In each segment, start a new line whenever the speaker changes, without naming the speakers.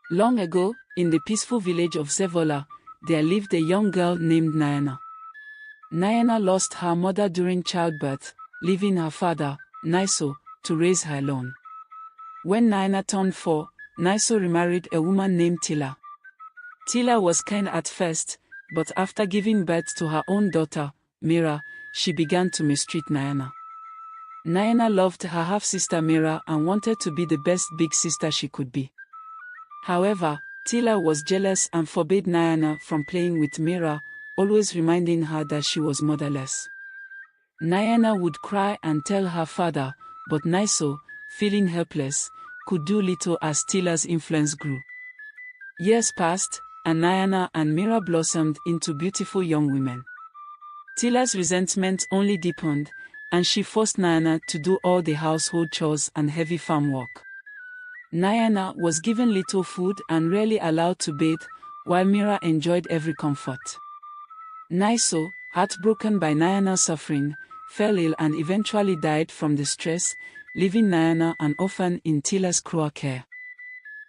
Long ago, in the peaceful village of Zevola, there lived a young girl named Nyana. Nyana lost her mother during childbirth, leaving her father, Nyso, to raise her alone. When Nyana turned 4, Nyso remarried a woman named Tila. Tila was kind at first, but after giving birth to her own daughter, Mira, she began to mistreat Nyana. Nyana loved her half-sister Mira and wanted to be the best big sister she could be. However, Tila was jealous and forbade Nyana from playing with Mira, always reminding her that she was motherless. Nyana would cry and tell her father, but Nyso, feeling helpless, could do little as Tila's influence grew. Years passed, and Nyana and Mira blossomed into beautiful young women. Tila's resentment only deepened, and she forced Nyana to do all the household chores and heavy farm work. Nyana was given little food and rarely allowed to bathe, while Mira enjoyed every comfort. Nyso, heartbroken by Nyana's suffering, fell ill and eventually died from the stress, leaving Nyana an orphan in Tila's cruel care.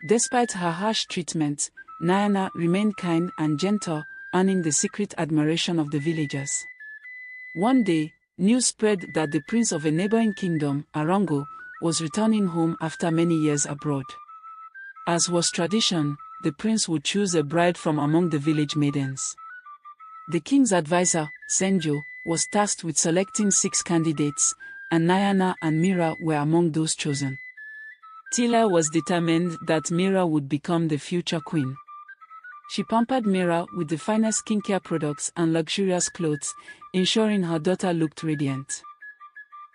Despite her harsh treatment, Nyana remained kind and gentle, earning the secret admiration of the villagers. One day, news spread that the prince of a neighboring kingdom, Arango, was returning home after many years abroad. As was tradition, the prince would choose a bride from among the village maidens. The king's advisor, Senjo, was tasked with selecting 6 candidates, and Nyana and Mira were among those chosen. Tila was determined that Mira would become the future queen. She pampered Mira with the finest skincare products and luxurious clothes, ensuring her daughter looked radiant.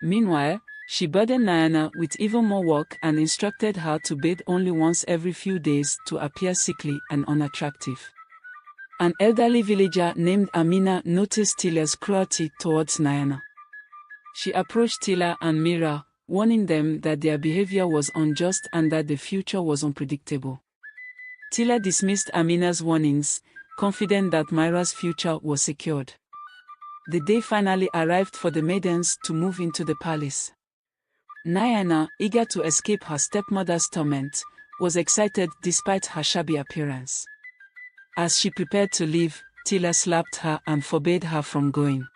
Meanwhile, she burdened Nyana with even more work and instructed her to bathe only once every few days to appear sickly and unattractive. An elderly villager named Amina noticed Tila's cruelty towards Nyana. She approached Tila and Mira, warning them that their behavior was unjust and that the future was unpredictable. Tila dismissed Amina's warnings, confident that Mira's future was secured. The day finally arrived for the maidens to move into the palace. Nyana, eager to escape her stepmother's torment, was excited despite her shabby appearance. As she prepared to leave, Tila slapped her and forbade her from going.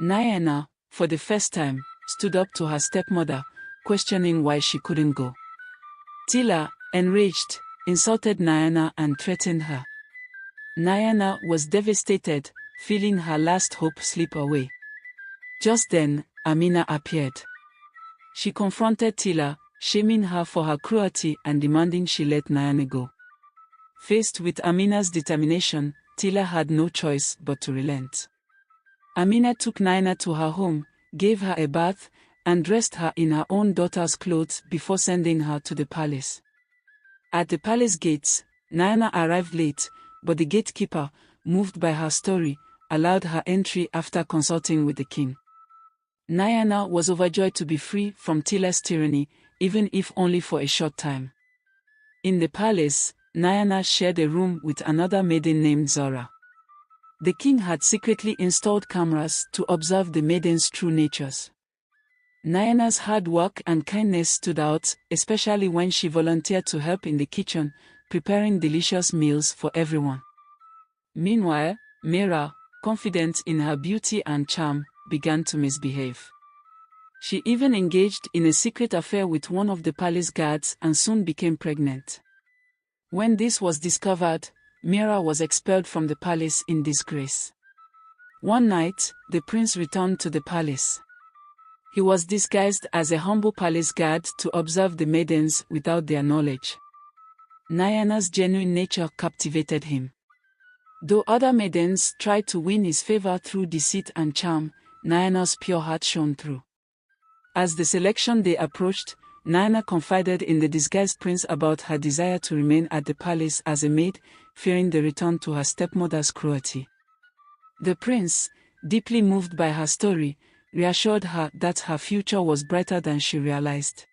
Nyana, for the first time, stood up to her stepmother, questioning why she couldn't go. Tila, enraged, insulted Nyana and threatened her. Nyana was devastated, feeling her last hope slip away. Just then, Amina appeared. She confronted Tila, shaming her for her cruelty and demanding she let Nyana go. Faced with Amina's determination, Tila had no choice but to relent. Amina took Nyana to her home, gave her a bath, and dressed her in her own daughter's clothes before sending her to the palace. At the palace gates, Nyana arrived late, but the gatekeeper, moved by her story, allowed her entry after consulting with the king. Nyana was overjoyed to be free from Tila's tyranny, even if only for a short time. In the palace, Nyana shared a room with another maiden named Zora. The king had secretly installed cameras to observe the maidens' true natures. Nyana's hard work and kindness stood out, especially when she volunteered to help in the kitchen, preparing delicious meals for everyone. Meanwhile, Mira, confident in her beauty and charm, began to misbehave. She even engaged in a secret affair with one of the palace guards and soon became pregnant. When this was discovered, Mira was expelled from the palace in disgrace. One night, the prince returned to the palace. He was disguised as a humble palace guard to observe the maidens without their knowledge. Nyana's genuine nature captivated him. Though other maidens tried to win his favor through deceit and charm, Nyana's pure heart shone through. As the selection day approached, Nyana confided in the disguised prince about her desire to remain at the palace as a maid, fearing the return to her stepmother's cruelty. The prince, deeply moved by her story, reassured her that her future was brighter than she realized.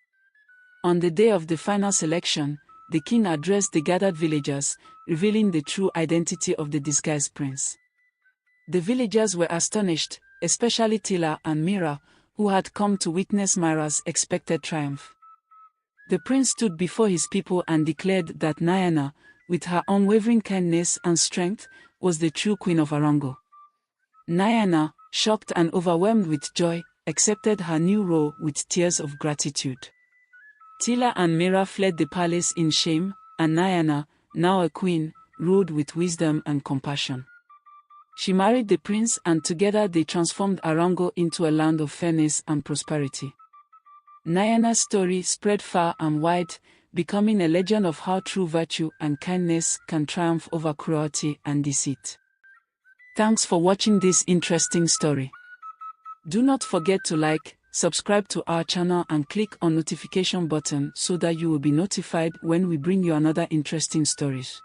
On the day of the final selection, the king addressed the gathered villagers, revealing the true identity of the disguised prince. The villagers were astonished, especially Tila and Mira, who had come to witness Mira's expected triumph. The prince stood before his people and declared that Nyana, with her unwavering kindness and strength, was the true queen of Arango. Nyana, shocked and overwhelmed with joy, accepted her new role with tears of gratitude. Tila and Mira fled the palace in shame, and Nyana, now a queen, ruled with wisdom and compassion. She married the prince, and together they transformed Arango into a land of fairness and prosperity. Nyana's story spread far and wide, becoming a legend of how true virtue and kindness can triumph over cruelty and deceit. Thanks for watching this interesting story. Do not forget to like, subscribe to our channel and click on notification button so that you will be notified when we bring you another interesting stories.